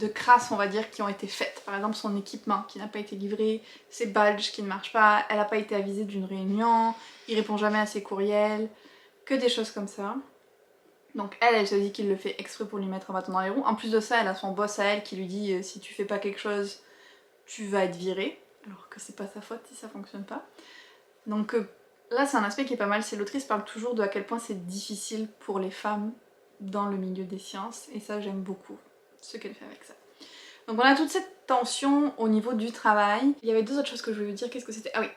crasses, on va dire, qui ont été faites. Par exemple, son équipement qui n'a pas été livré, ses badges qui ne marchent pas, elle n'a pas été avisée d'une réunion, il répond jamais à ses courriels, que des choses comme ça. Donc elle se dit qu'il le fait exprès pour lui mettre un bâton dans les roues. En plus de ça, elle a son boss à elle qui lui dit si tu fais pas quelque chose, tu vas être viré. Alors que c'est pas sa faute si ça fonctionne pas. Donc là c'est un aspect qui est pas mal, c'est l'autrice parle toujours de à quel point c'est difficile pour les femmes dans le milieu des sciences. Et ça j'aime beaucoup ce qu'elle fait avec ça. Donc on a toute cette tension au niveau du travail. Il y avait 2 autres choses que je voulais vous dire, qu'est-ce que c'était? Ah oui.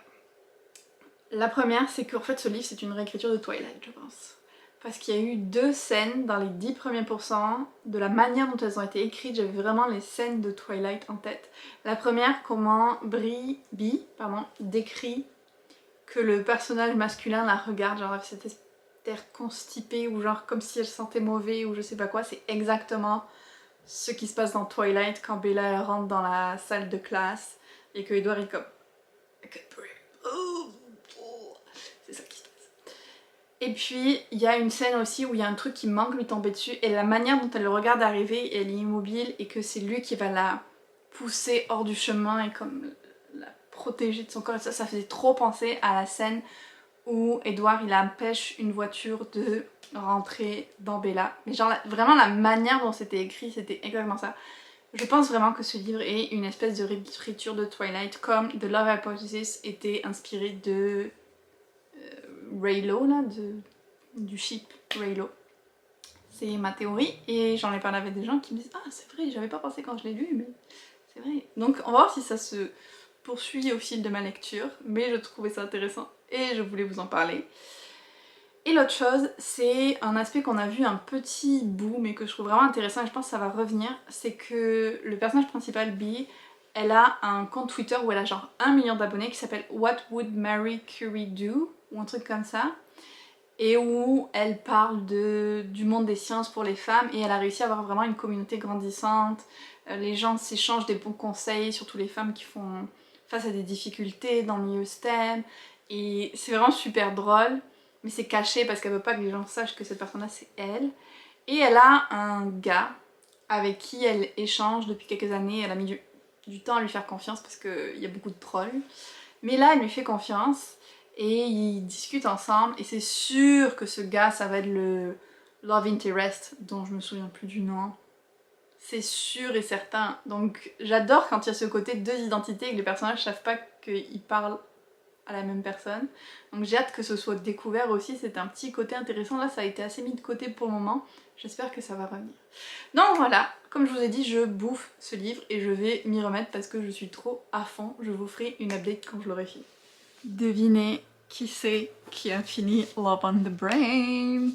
La première c'est qu'en fait ce livre c'est une réécriture de Twilight je pense. Parce qu'il y a eu 2 scènes dans les 10 premiers pourcents, de la manière dont elles ont été écrites, j'avais vraiment les scènes de Twilight en tête. La première, comment Bee décrit que le personnage masculin la regarde, genre cette air constipé ou genre comme si elle sentait mauvais ou je sais pas quoi, c'est exactement ce qui se passe dans Twilight quand Bella elle rentre dans la salle de classe et que Edward est comme c'est ça qui se passe. Et puis il y a une scène aussi où il y a un truc qui manque lui tomber dessus et la manière dont elle le regarde arriver, elle est immobile et que c'est lui qui va la pousser hors du chemin et comme la protéger de son corps et ça faisait trop penser à la scène où Edward il empêche une voiture de rentrer dans Bella. Mais genre vraiment la manière dont c'était écrit c'était exactement ça. Je pense vraiment que ce livre est une espèce de réécriture de Twilight comme The Love Hypothesis était inspiré de Reylo là, du ship Reylo. C'est ma théorie et j'en ai parlé avec des gens qui me disent ah c'est vrai, j'avais pas pensé quand je l'ai lu mais c'est vrai. Donc on va voir si ça se poursuit au fil de ma lecture, mais je trouvais ça intéressant et je voulais vous en parler. Et l'autre chose, c'est un aspect qu'on a vu un petit bout mais que je trouve vraiment intéressant et je pense que ça va revenir, c'est que le personnage principal, Bee, elle a un compte Twitter où elle a genre 1 million d'abonnés qui s'appelle What Would Marie Curie Do? ou un truc comme ça, et où elle parle du monde des sciences pour les femmes, et elle a réussi à avoir vraiment une communauté grandissante. Les gens s'échangent des bons conseils, surtout les femmes qui font face à des difficultés dans le milieu STEM, et c'est vraiment super drôle, mais c'est caché parce qu'elle veut pas que les gens sachent que cette personne-là c'est elle. Et elle a un gars avec qui elle échange depuis quelques années. Elle a mis du temps à lui faire confiance parce qu'il y a beaucoup de trolls. Mais là, elle lui fait confiance et ils discutent ensemble. Et c'est sûr que ce gars, ça va être le love interest dont je me souviens plus du nom. C'est sûr et certain. Donc j'adore quand il y a ce côté deux identités et que les personnages savent pas qu'ils parlent à la même personne. Donc j'ai hâte que ce soit découvert aussi, c'est un petit côté intéressant. Là ça a été assez mis de côté pour le moment, j'espère que ça va revenir. Donc voilà, comme je vous ai dit, je bouffe ce livre et je vais m'y remettre parce que je suis trop à fond. Je vous ferai une update quand je l'aurai fini. Devinez qui c'est qui a fini Love on the Brain?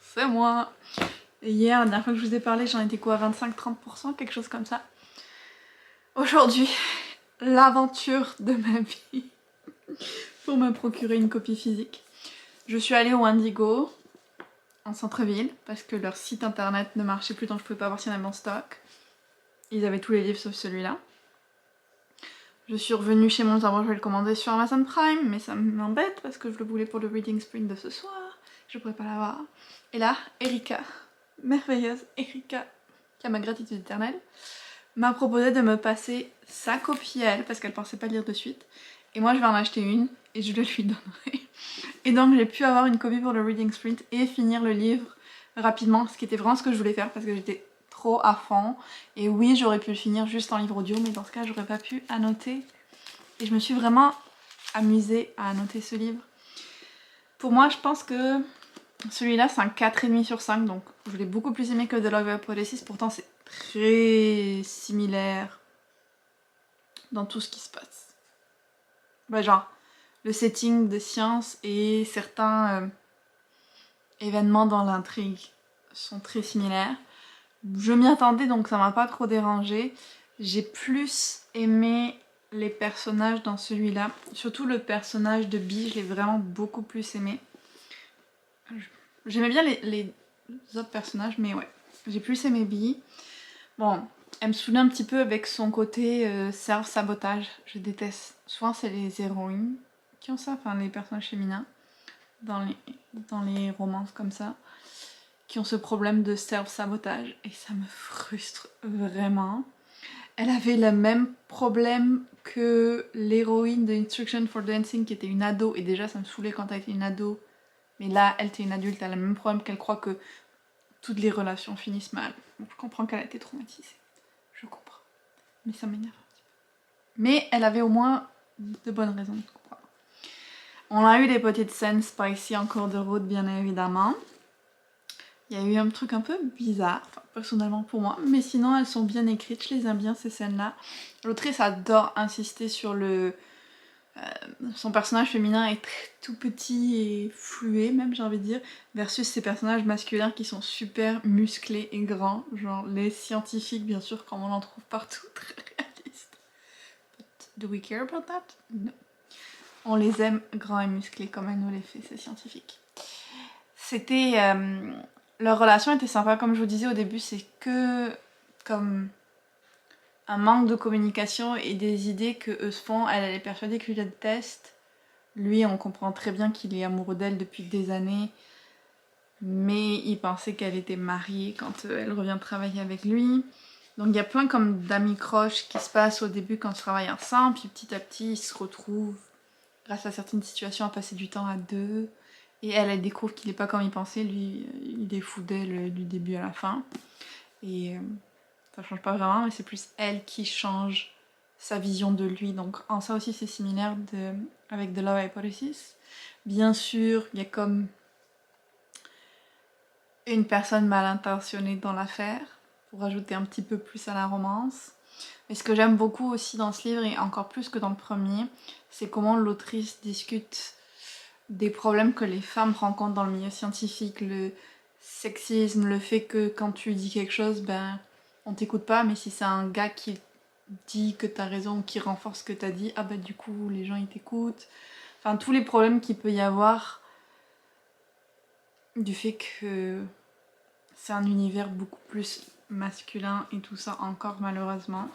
C'est moi. Et hier, la dernière fois que je vous ai parlé, j'en étais quoi, 25-30%, quelque chose comme ça. Aujourd'hui, l'aventure de ma vie pour me procurer une copie physique. Je suis allée au Indigo, en centre-ville, parce que leur site internet ne marchait plus donc je pouvais pas voir s'il y en avait en stock. Ils avaient tous les livres sauf celui-là. Je suis revenue chez moi, je vais le commander sur Amazon Prime, mais ça m'embête parce que je le voulais pour le Reading Sprint de ce soir. Je pourrais pas l'avoir. Et là, Erika, merveilleuse Erika, qui a ma gratitude éternelle, m'a proposé de me passer sa copie à elle, parce qu'elle pensait pas lire de suite. Et moi je vais en acheter une, et je le lui donnerai. Et donc j'ai pu avoir une copie pour le Reading Sprint et finir le livre rapidement, ce qui était vraiment ce que je voulais faire parce que j'étais trop à fond. Et oui, j'aurais pu le finir juste en livre audio, mais dans ce cas j'aurais pas pu annoter. Et je me suis vraiment amusée à annoter ce livre. Pour moi, je pense que celui-là c'est un 4,5 sur 5, donc je l'ai beaucoup plus aimé que The Love Hypothesis, pourtant c'est très similaire dans tout ce qui se passe. Bah genre, le setting de science et certains événements dans l'intrigue sont très similaires. Je m'y attendais donc ça m'a pas trop dérangé. J'ai plus aimé les personnages dans celui-là. Surtout le personnage de Bee, je l'ai vraiment beaucoup plus aimé. J'aimais bien les autres personnages, mais ouais, j'ai plus aimé Bee. Bon, elle me saoulait un petit peu avec son côté self-sabotage. Je déteste. Souvent c'est les héroïnes qui ont ça, enfin les personnages féminins dans les romances comme ça, qui ont ce problème de self-sabotage et ça me frustre vraiment. Elle avait le même problème que l'héroïne de Instruction for Dancing qui était une ado, et déjà ça me saoulait quand elle était une ado, mais là elle était une adulte, elle a le même problème, qu'elle croit que toutes les relations finissent mal. Donc je comprends qu'elle a été traumatisée, je comprends, mais ça m'énerve un petit peu. Mais elle avait au moins de bonnes raisons de comprendre. On a eu des petites scènes spicy en cours de route bien évidemment. Il y a eu un truc un peu bizarre, enfin, personnellement pour moi, mais sinon elles sont bien écrites, je les aime bien ces scènes-là. L'autrice adore insister sur son personnage féminin est tout petit et fluet même j'ai envie de dire, versus ces personnages masculins qui sont super musclés et grands, genre les scientifiques bien sûr comme on en trouve partout, très réalistes. But do we care about that? No. On les aime grands et musclés comme elle nous les fait, ces scientifiques. C'était... leur relation était sympa, comme je vous disais au début, c'est que comme un manque de communication et des idées que eux se font. Elle est persuadée que lui la déteste. Lui, on comprend très bien qu'il est amoureux d'elle depuis des années, mais il pensait qu'elle était mariée quand elle revient travailler avec lui. Donc il y a plein comme d'amis croches qui se passent au début quand ils travaillent ensemble, puis petit à petit ils se retrouvent grâce à certaines situations à passer du temps à deux. Et elle découvre qu'il n'est pas comme il pensait, lui il est fou d'elle du début à la fin. Et ça change pas vraiment, mais c'est plus elle qui change sa vision de lui. Donc en ça aussi c'est similaire avec The Love Hypothesis. Bien sûr, il y a comme une personne mal intentionnée dans l'affaire, pour ajouter un petit peu plus à la romance. Mais ce que j'aime beaucoup aussi dans ce livre, et encore plus que dans le premier, c'est comment l'autrice discute des problèmes que les femmes rencontrent dans le milieu scientifique, le sexisme, le fait que quand tu dis quelque chose, ben on t'écoute pas, mais si c'est un gars qui dit que t'as raison ou qui renforce ce que t'as dit, ah bah du coup les gens ils t'écoutent. Enfin, tous les problèmes qu'il peut y avoir du fait que c'est un univers beaucoup plus masculin et tout ça encore malheureusement.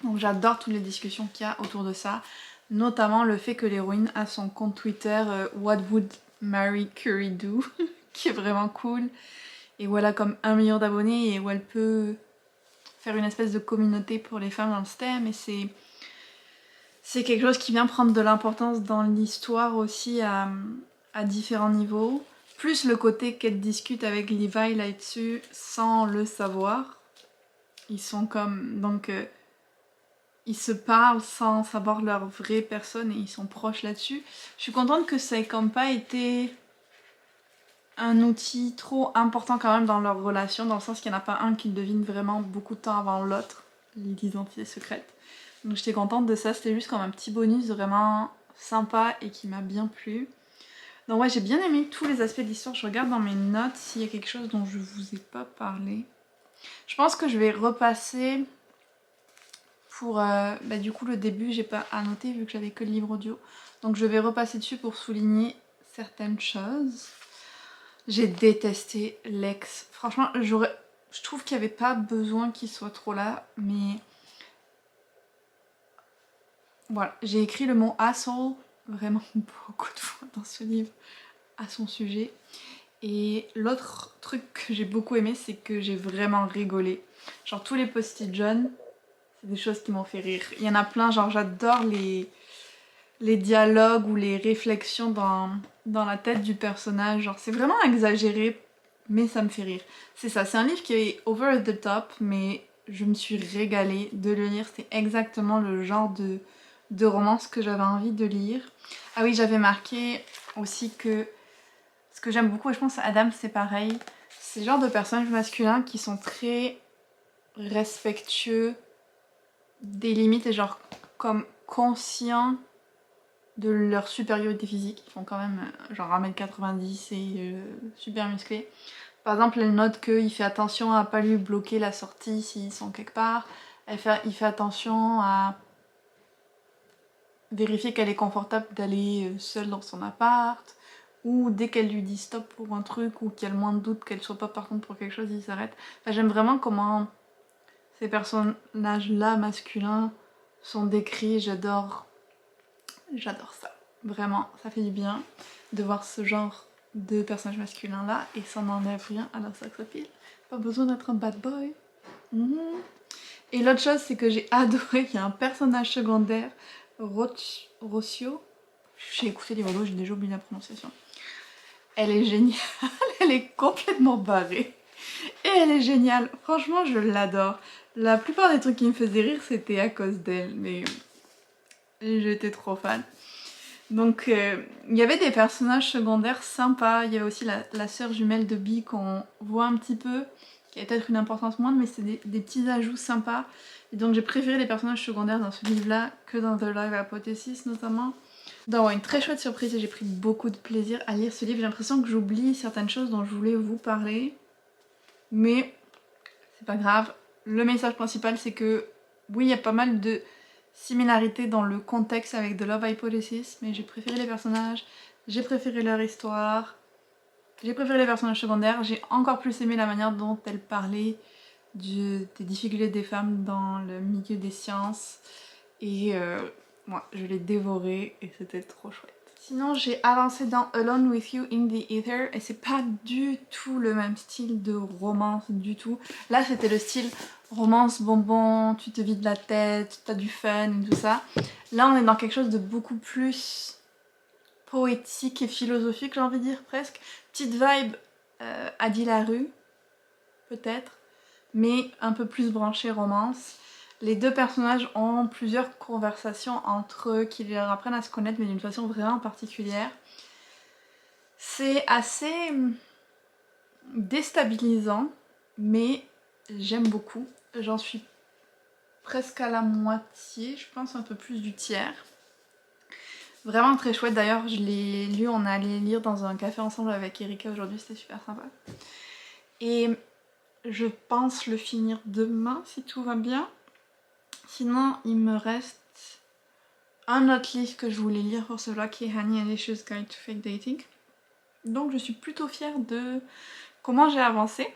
Donc j'adore toutes les discussions qu'il y a autour de ça, notamment le fait que l'héroïne a son compte Twitter What Would Marie Curie Do qui est vraiment cool et où elle a comme 1 million d'abonnés et où elle peut faire une espèce de communauté pour les femmes dans le STEM et c'est quelque chose qui vient prendre de l'importance dans l'histoire aussi à différents niveaux. Plus le côté qu'elle discute avec Levi là-dessus sans le savoir. Ils sont comme... Donc ils se parlent sans savoir leur vraie personne et ils sont proches là-dessus. Je suis contente que ça ait comme pas été un outil trop important quand même dans leur relation, dans le sens qu'il n'y en a pas un qui le devine vraiment beaucoup de temps avant l'autre, l'identité secrète. Donc j'étais contente de ça, c'était juste comme un petit bonus vraiment sympa et qui m'a bien plu. Donc ouais, j'ai bien aimé tous les aspects de l'histoire. Je regarde dans mes notes s'il y a quelque chose dont je vous ai pas parlé. Je pense que je vais repasser pour... du coup le début j'ai pas annoté vu que j'avais que le livre audio. Donc je vais repasser dessus pour souligner certaines choses. J'ai détesté l'ex. Franchement, je trouve qu'il n'y avait pas besoin qu'il soit trop là, mais... Voilà, j'ai écrit le mot asshole vraiment beaucoup de fois dans ce livre à son sujet. Et l'autre truc que j'ai beaucoup aimé, c'est que j'ai vraiment rigolé. Genre tous les post-it jaunes, c'est des choses qui m'ont fait rire. Il y en a plein, genre j'adore les dialogues ou les réflexions dans la tête du personnage. Genre c'est vraiment exagéré, mais ça me fait rire. C'est ça, c'est un livre qui est over the top, mais je me suis régalée de le lire. C'est exactement le genre de romance que j'avais envie de lire. Ah oui, j'avais marqué aussi que ce que j'aime beaucoup, et je pense Adam c'est pareil, c'est le genre de personnages masculins qui sont très respectueux des limites et genre comme conscients de leur supériorité physique. Ils font quand même genre 1m90 et super musclés. Par exemple, elle note qu'il fait attention à pas lui bloquer la sortie s'ils sont quelque part. Il fait attention à vérifier qu'elle est confortable d'aller seule dans son appart. Ou dès qu'elle lui dit stop pour un truc ou qu'il y a le moins de doute qu'elle soit pas par contre pour quelque chose, il s'arrête. Enfin, j'aime vraiment comment ces personnages-là masculins sont décrits, j'adore ça. Vraiment, ça fait du bien de voir ce genre de personnages masculins là et ça n'enlève rien à leur sex appeal. Pas besoin d'être un bad boy. Et l'autre chose, c'est que j'ai adoré qu'il y a un personnage secondaire, Rocio. J'ai écouté les mots, j'ai déjà oublié la prononciation. Elle est géniale, elle est complètement barrée. Et elle est géniale, franchement je l'adore. La plupart des trucs qui me faisaient rire c'était à cause d'elle, mais j'étais trop fan. Donc il y avait des personnages secondaires sympas, il y avait aussi la sœur jumelle de Bee qu'on voit un petit peu, qui a peut-être une importance moindre, mais c'est des petits ajouts sympas. Et donc j'ai préféré les personnages secondaires dans ce livre-là que dans The Live Hypothesis notamment. Donc une très chouette surprise et j'ai pris beaucoup de plaisir à lire ce livre. J'ai l'impression que j'oublie certaines choses dont je voulais vous parler. Mais c'est pas grave. Le message principal c'est que oui il y a pas mal de similarités dans le contexte avec The Love Hypothesis, mais j'ai préféré les personnages, j'ai préféré leur histoire, j'ai préféré les personnages secondaires, j'ai encore plus aimé la manière dont elle parlait des difficultés des femmes dans le milieu des sciences et moi je l'ai dévoré et c'était trop chouette. Sinon j'ai avancé dans Alone with You in the Ether et c'est pas du tout le même style de romance du tout. Là c'était le style romance bonbon, tu te vides la tête, t'as du fun et tout ça. Là on est dans quelque chose de beaucoup plus poétique et philosophique j'ai envie de dire presque. Petite vibe Adi Larue peut-être, mais un peu plus branchée romance. Les deux personnages ont plusieurs conversations entre eux qui leur apprennent à se connaître mais d'une façon vraiment particulière. C'est assez déstabilisant mais j'aime beaucoup. J'en suis presque à la moitié, je pense un peu plus du tiers. Vraiment très chouette d'ailleurs, je l'ai lu, on est allé lire dans un café ensemble avec Erika aujourd'hui, c'était super sympa. Et je pense le finir demain si tout va bien. Sinon il me reste un autre livre que je voulais lire pour ce vlog qui est Honey and Issues Guide to Fake Dating. Donc je suis plutôt fière de comment j'ai avancé.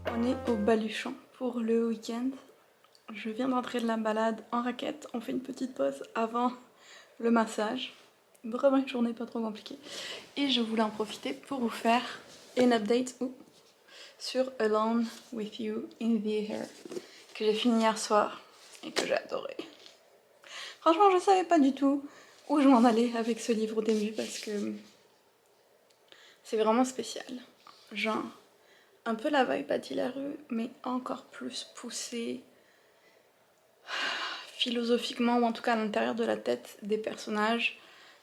On est au Baluchon pour le week-end. Je viens d'entrer de la balade en raquette. On fait une petite pause avant le massage. Vraiment une journée pas trop compliquée. Et je voulais en profiter pour vous faire une update sur Alone with You in the Air que j'ai fini hier soir et que j'ai adoré. Franchement, je savais pas du tout où je m'en allais avec ce livre au début parce que c'est vraiment spécial. Genre, un peu la vibe Patty Larue, mais encore plus poussée philosophiquement, ou en tout cas à l'intérieur de la tête des personnages,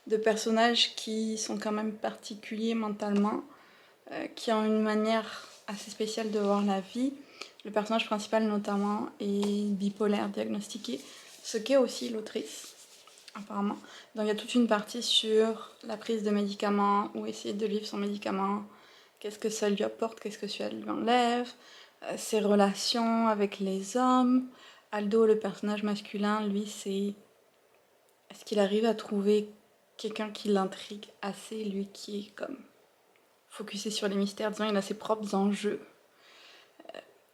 de personnages qui sont quand même particuliers mentalement, qui ont une manière assez spéciale de voir la vie. Le personnage principal notamment est bipolaire diagnostiqué, ce qu'est aussi l'autrice apparemment. Donc il y a toute une partie sur la prise de médicaments, ou essayer de vivre son médicament, qu'est-ce que ça lui apporte, qu'est-ce que ça lui enlève, ses relations avec les hommes. Aldo, le personnage masculin, lui, c'est... Est-ce qu'il arrive à trouver quelqu'un qui l'intrigue assez, lui qui est comme focusé sur les mystères, disons, il a ses propres enjeux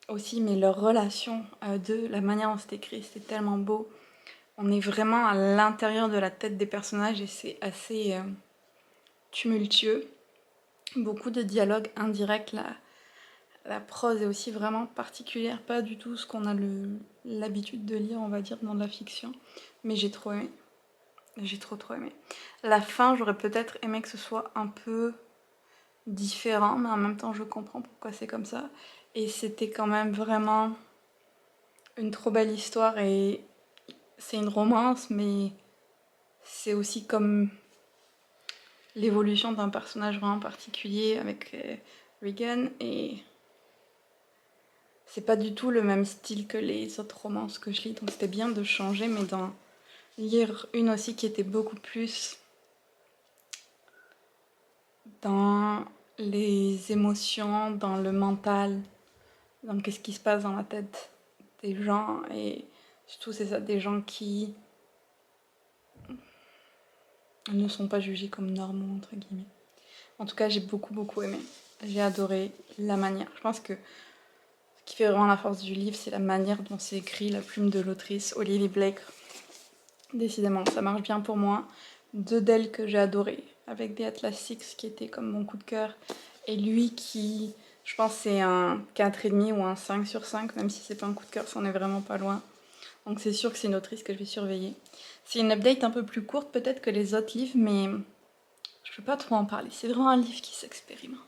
aussi, mais leur relation de la manière dont c'est écrit, c'est tellement beau. On est vraiment à l'intérieur de la tête des personnages et c'est assez tumultueux. Beaucoup de dialogues indirects, la prose est aussi vraiment particulière, pas du tout ce qu'on a l'habitude de lire, on va dire, dans de la fiction. Mais j'ai trop aimé. J'ai trop aimé. La fin, j'aurais peut-être aimé que ce soit un peu différent, mais en même temps je comprends pourquoi c'est comme ça. Et c'était quand même vraiment une trop belle histoire et c'est une romance, mais c'est aussi comme l'évolution d'un personnage vraiment particulier avec Regan et c'est pas du tout le même style que les autres romances que je lis, donc c'était bien de changer, mais d'en lire une aussi qui était beaucoup plus dans les émotions, dans le mental, dans qu'est-ce qui se passe dans la tête des gens, et surtout c'est ça, des gens qui ne sont pas jugés comme normaux entre guillemets. En tout cas j'ai beaucoup aimé, j'ai adoré la manière. Je pense que ce qui fait vraiment la force du livre, c'est la manière dont c'est écrit, la plume de l'autrice Olivia Blake. Décidément, ça marche bien pour moi. Deux d'elles que j'ai adoré, avec The Atlas Six qui était comme mon coup de cœur, et lui qui, je pense, c'est un 4,5 ou un 5 sur 5, même si c'est pas un coup de cœur, ça en est vraiment pas loin. Donc c'est sûr que c'est une autrice que je vais surveiller. C'est une update un peu plus courte peut-être que les autres livres, mais je peux pas trop en parler. C'est vraiment un livre qui s'expérimente.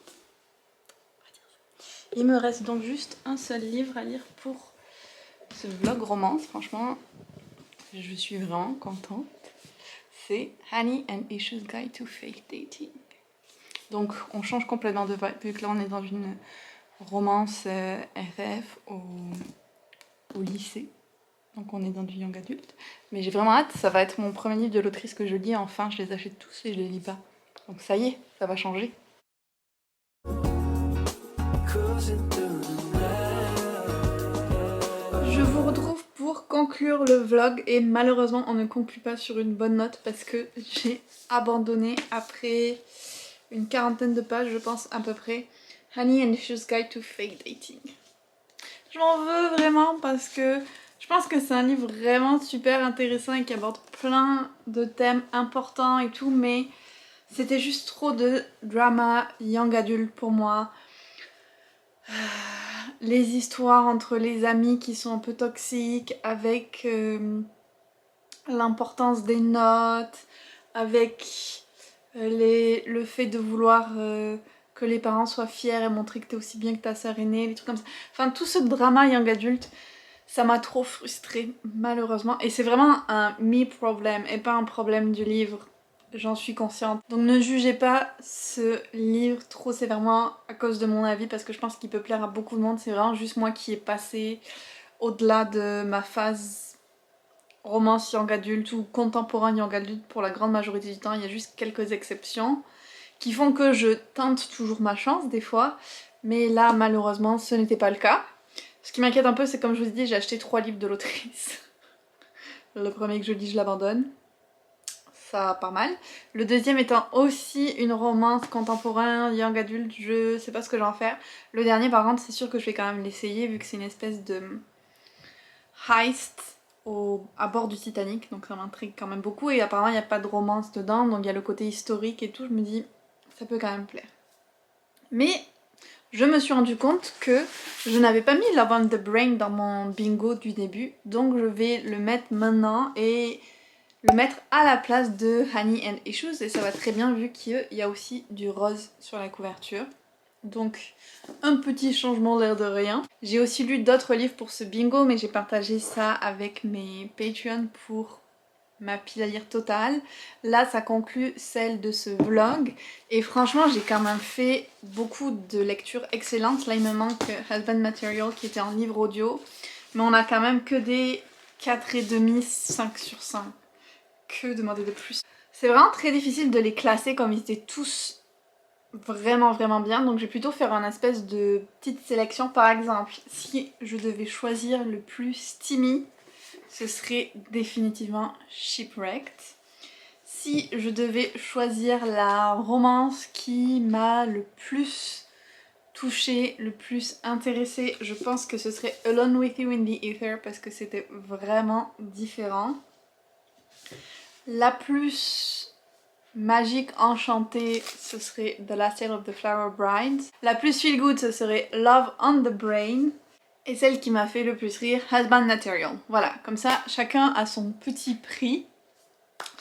Il me reste donc juste un seul livre à lire pour ce vlog romance. Franchement, je suis vraiment contente. C'est Honey and Issues Guide to Fake Dating. Donc on change complètement de vibe, vu que là on est dans une romance FF au lycée. Donc on est dans du young adulte. Mais j'ai vraiment hâte, ça va être mon premier livre de l'autrice que je lis. Enfin, je les achète tous et je les lis pas. Donc ça y est, ça va changer. Je vous retrouve pour conclure le vlog et malheureusement on ne conclut pas sur une bonne note parce que j'ai abandonné après une quarantaine de pages, je pense à peu près, Honey and Issues Guide to Fake Dating. Je m'en veux vraiment parce que je pense que c'est un livre vraiment super intéressant et qui aborde plein de thèmes importants et tout, mais c'était juste trop de drama young adulte pour moi. Les histoires entre les amis qui sont un peu toxiques, avec l'importance des notes, avec le fait de vouloir que les parents soient fiers et montrer que t'es aussi bien que ta sœur aînée, les trucs comme ça. Enfin tout ce drama young adulte, ça m'a trop frustrée malheureusement. Et c'est vraiment un me problem et pas un problème du livre. J'en suis consciente. Donc ne jugez pas ce livre trop sévèrement à cause de mon avis parce que je pense qu'il peut plaire à beaucoup de monde. C'est vraiment juste moi qui ai passé au-delà de ma phase romance young adulte ou contemporain young adulte pour la grande majorité du temps. Il y a juste quelques exceptions qui font que je tente toujours ma chance des fois. Mais là malheureusement ce n'était pas le cas. Ce qui m'inquiète un peu, c'est comme je vous ai dit, j'ai acheté 3 livres de l'autrice. Le premier que je lis, je l'abandonne. Ça, pas mal. Le deuxième étant aussi une romance contemporain, young adulte, je sais pas ce que je vais en faire. Le dernier, par contre, c'est sûr que je vais quand même l'essayer vu que c'est une espèce de heist à bord du Titanic, donc ça m'intrigue quand même beaucoup. Et apparemment, il n'y a pas de romance dedans, donc il y a le côté historique et tout. Je me dis, ça peut quand même plaire. Mais je me suis rendu compte que je n'avais pas mis Love on the Brain dans mon bingo du début, donc je vais le mettre maintenant et le mettre à la place de Honey and Issues, et ça va très bien vu qu'il y a aussi du rose sur la couverture. Donc un petit changement l'air de rien. J'ai aussi lu d'autres livres pour ce bingo, mais j'ai partagé ça avec mes Patreons pour ma pile à lire totale. Là, ça conclut celle de ce vlog. Et franchement, j'ai quand même fait beaucoup de lectures excellentes. Là, il me manque Husband Material qui était en livre audio. Mais on a quand même que des 4,5, 5 sur 5. Que demander de plus? C'est vraiment très difficile de les classer comme ils étaient tous vraiment bien. Donc je vais plutôt faire une espèce de petite sélection. Par exemple, si je devais choisir le plus steamy, ce serait définitivement Shipwrecked. Si je devais choisir la romance qui m'a le plus touchée, le plus intéressée, je pense que ce serait Alone with You in the Ether parce que c'était vraiment différent. La plus magique, enchantée, ce serait The Last Tale of the Flower Bride. La plus feel good, ce serait Love on the Brain. Et celle qui m'a fait le plus rire, Husband Material. Voilà, comme ça, chacun a son petit prix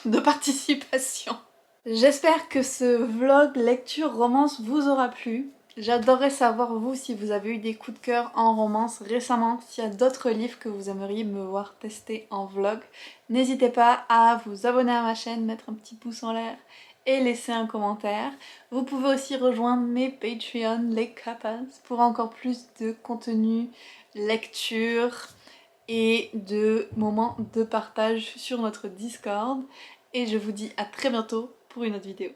de participation. J'espère que ce vlog lecture romance vous aura plu. J'adorerais savoir vous si vous avez eu des coups de cœur en romance récemment, s'il y a d'autres livres que vous aimeriez me voir tester en vlog. N'hésitez pas à vous abonner à ma chaîne, mettre un petit pouce en l'air et laisser un commentaire. Vous pouvez aussi rejoindre mes Patreons, les Kappas, pour encore plus de contenu, lecture et de moments de partage sur notre Discord. Et je vous dis à très bientôt pour une autre vidéo.